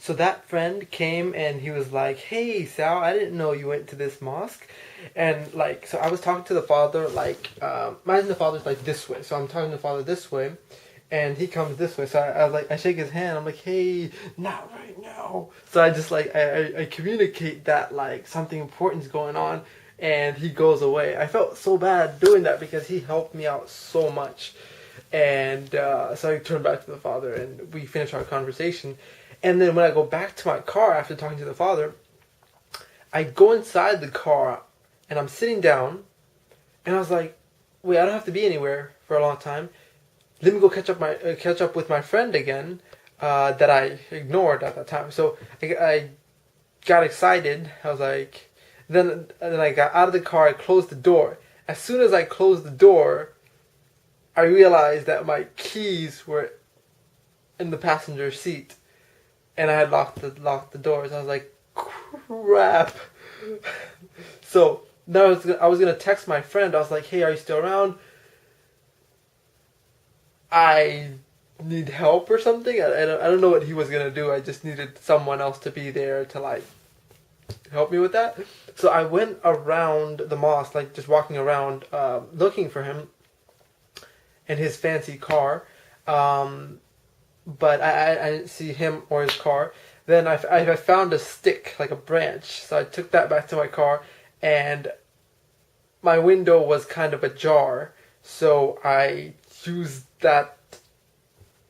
So that friend came and he was like, "Hey, Sal, I didn't know you went to this mosque." And like, so I was talking to the father, like, imagine the father's like this way. So I'm talking to the father this way, and he comes this way. So I was like, I shake his hand. I'm like, "Hey, not right now." So I just like, I communicate that like something important is going on, and he goes away. I felt so bad doing that because he helped me out so much. And so I turned back to the father and we finished our conversation. And then when I go back to my car after talking to the father, I go inside the car and I'm sitting down and I was like, wait, I don't have to be anywhere for a long time. Let me go catch up with my friend again that I ignored at that time. So I got excited. I was like, then I got out of the car. I closed the door. As soon as I closed the door, I realized that my keys were in the passenger seat, and I had locked the doors. I was like, crap. So now I was gonna text my friend. I was like, hey, are you still around? I need help or something. I don't know what he was gonna do. I just needed someone else to be there to like help me with that. So I went around the mosque, like just walking around, looking for him in his fancy car. But I didn't see him or his car. Then I found a stick, like a branch. So I took that back to my car, and my window was kind of ajar. So I used that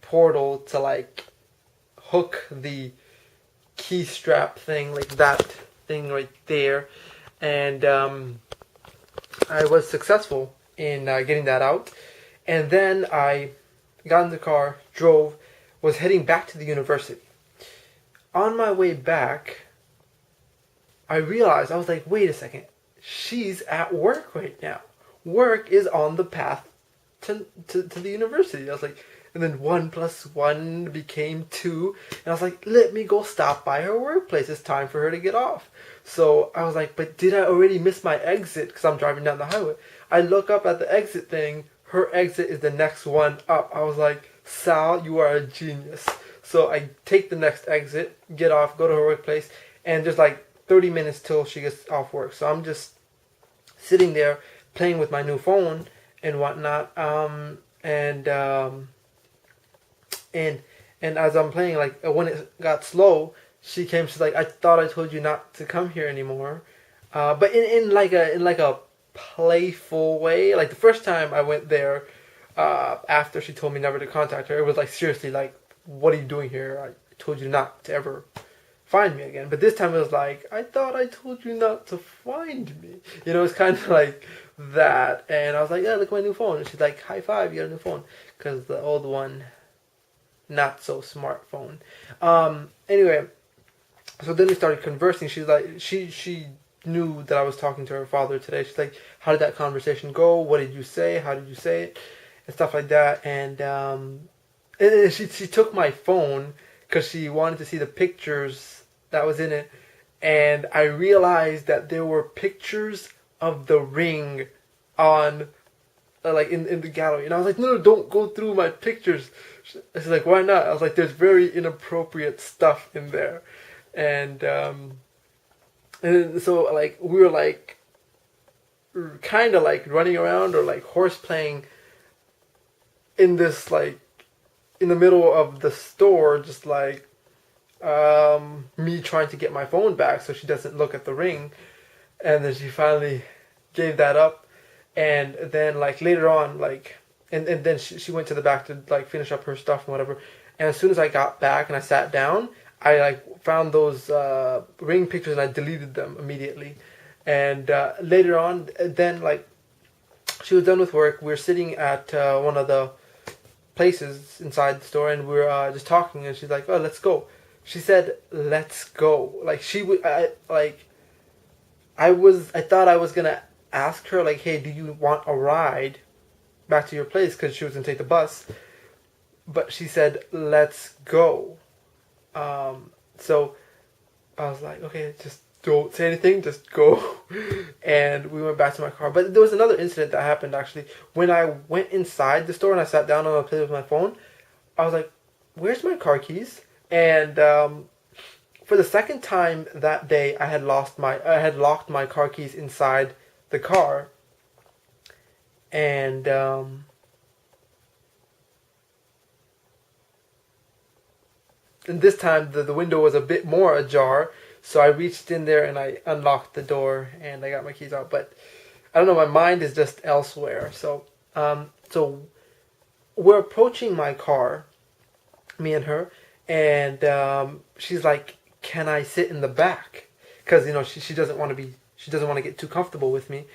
portal to like hook the key strap thing, like that thing right there. And I was successful in getting that out. And then I got in the car, drove, was heading back to the university. On my way back, I realized, I was like, wait a second, she's at work right now. Work is on the path to the university. I was like, and then 1 plus 1 became 2. And I was like, let me go stop by her workplace. It's time for her to get off. So I was like, but did I already miss my exit? Because I'm driving down the highway. I look up at the exit thing. Her exit is the next one up. I was like, Sal, you are a genius. So I take the next exit, get off, go to her workplace, and there's like 30 minutes till she gets off work. So I'm just sitting there playing with my new phone and whatnot. And as I'm playing, like when it got slow, she came. She's like, "I thought I told you not to come here anymore," but in like a playful way. Like the first time I went there, after she told me never to contact her, it was like seriously like, "What are you doing here? I told you not to ever find me again." But this time it was like, "I thought I told you not to find me." You know, it's kind of like that. And I was like, "Yeah, look at my new phone." And she's like, "High five, you got a new phone," because the old one, not so smartphone. Anyway, so then we started conversing. She's like, she knew that I was talking to her father today. She's like, "How did that conversation go? What did you say? How did you say it?" And stuff like that. And she took my phone because she wanted to see the pictures that was in it. And I realized that there were pictures of the ring on, like in the gallery. And I was like, no, don't go through my pictures. She's like, why not? I was like, there's very inappropriate stuff in there. And so like we were like kind of like running around or like horse playing in this like in the middle of the store, just like me trying to get my phone back so she doesn't look at the ring. And then she finally gave that up. And then like later on, like and then she went to the back to like finish up her stuff and whatever. And as soon as I got back and I sat down, I like found those ring pictures and I deleted them immediately. And later on, then like she was done with work. We were sitting at one of the places inside the store, and we were just talking. And she's like, "Oh, let's go." She said, "Let's go." Like she would, I thought I was gonna ask her like, "Hey, do you want a ride back to your place?" Because she was gonna take the bus. But she said, "Let's go." So I was like, okay, just don't say anything, just go. And we went back to my car. But there was another incident that happened actually. When I went inside the store and I sat down on a place with my phone, I was like, where's my car keys? And for the second time that day, I had locked my car keys inside the car, and this time the window was a bit more ajar, so I reached in there and I unlocked the door and I got my keys out. But I don't know, my mind is just elsewhere. So we're approaching my car, me and her, and she's like, "Can I sit in the back?" Because she doesn't want to get too comfortable with me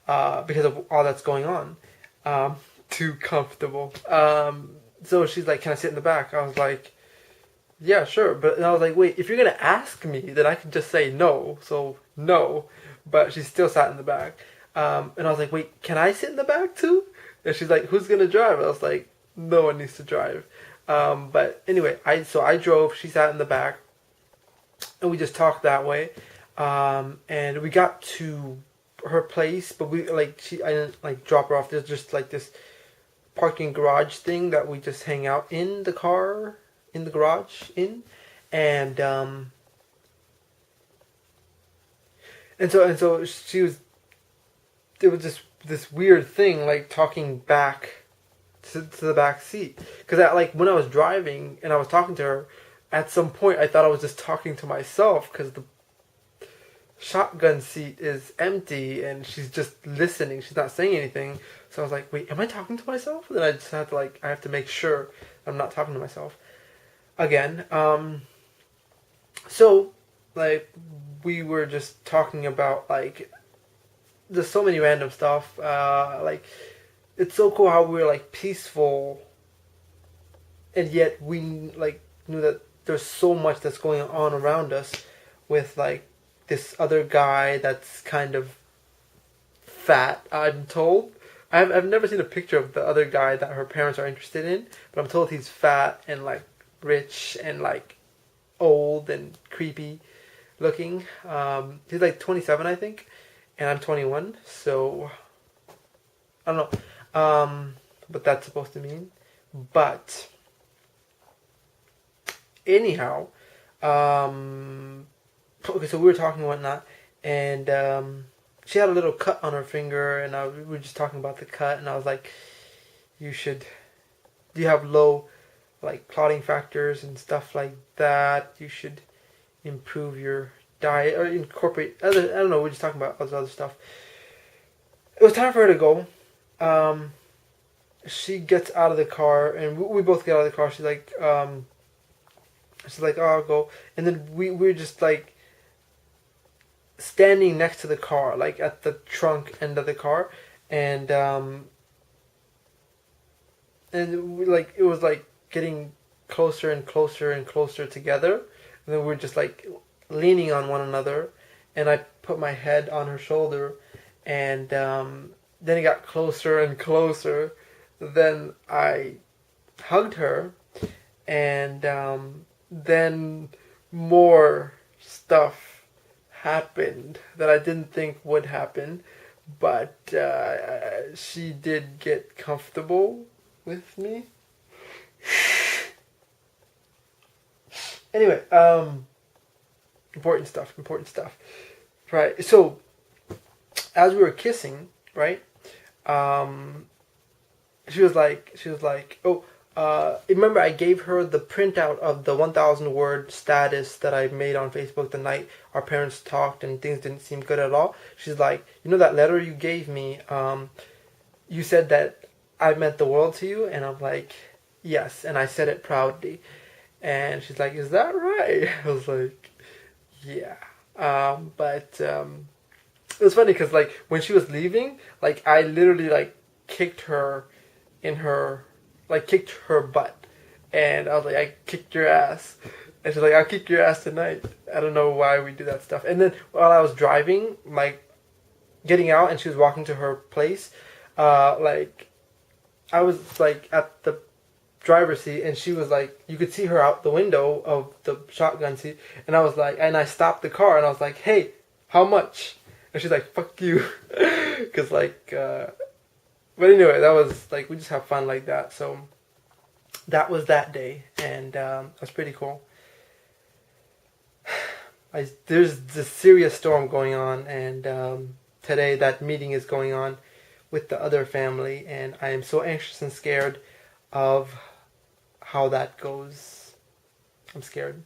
because of all that's going on. Too comfortable. So she's like, "Can I sit in the back?" I was like, "Yeah, sure." But I was like, "Wait, if you're gonna ask me, then I can just say no." So no, but she still sat in the back. And I was like, "Wait, can I sit in the back too?" And she's like, "Who's gonna drive?" I was like, "No one needs to drive." But anyway, I drove. She sat in the back, and we just talked that way. And we got to her place, but I didn't like drop her off. There's just like this parking garage thing that we just hang out in the car, in the garage, and so she was. It was just this weird thing, like talking back to the back seat, because when I was driving and I was talking to her, at some point I thought I was just talking to myself because the shotgun seat is empty and she's just listening. She's not saying anything. So I was like, "Wait, am I talking to myself?" And then I just had to I have to make sure I'm not talking to myself again. So we were just talking about there's so many random stuff. It's so cool how we're peaceful, and yet we knew that there's so much that's going on around us with this other guy that's kind of fat. I'm told. I've never seen a picture of the other guy that her parents are interested in, but I'm told he's fat and rich and old and creepy looking. He's 27, I think, and I'm 21, so I don't know what that's supposed to mean. But anyhow, okay, so we were talking and whatnot, and she had a little cut on her finger, and we were just talking about the cut, and I was like, do you have low clotting factors and stuff like that? You should improve your diet or incorporate I don't know, we're just talking about other stuff. It was time for her to go. She gets out of the car, and we both get out of the car. She's like, "Oh, I'll go." And then we're just standing next to the car, at the trunk end of the car, and it was getting closer and closer and closer together, and then we're just leaning on one another, and I put my head on her shoulder, and then it got closer and closer. Then I hugged her, and then more stuff happened that I didn't think would happen, but she did get comfortable with me. Anyway, important stuff. Right, so as we were kissing, right, she was like, "Oh, remember I gave her the printout of the 1,000 word status that I made on Facebook the night our parents talked and things didn't seem good at all?" She's like, "That letter you gave me, you said that I meant the world to you?" And I'm like, "Yes," and I said it proudly. And she's like, "Is that right?" I was like, "Yeah." But it was funny because when she was leaving, I literally kicked her in her, kicked her butt, and I was like, "I kicked your ass," and she's like, "I'll kick your ass tonight." I don't know why we do that stuff. And then while I was driving, getting out, and she was walking to her place, I was at the driver's seat, and she was you could see her out the window of the shotgun seat, and I stopped the car, and I was like, "Hey, how much?" And she's like, "Fuck you," because but anyway, that was we just have fun like that. So that was that day, and it was pretty cool. there's this serious storm going on, and today that meeting is going on with the other family, and I am so anxious and scared of how that goes. I'm scared.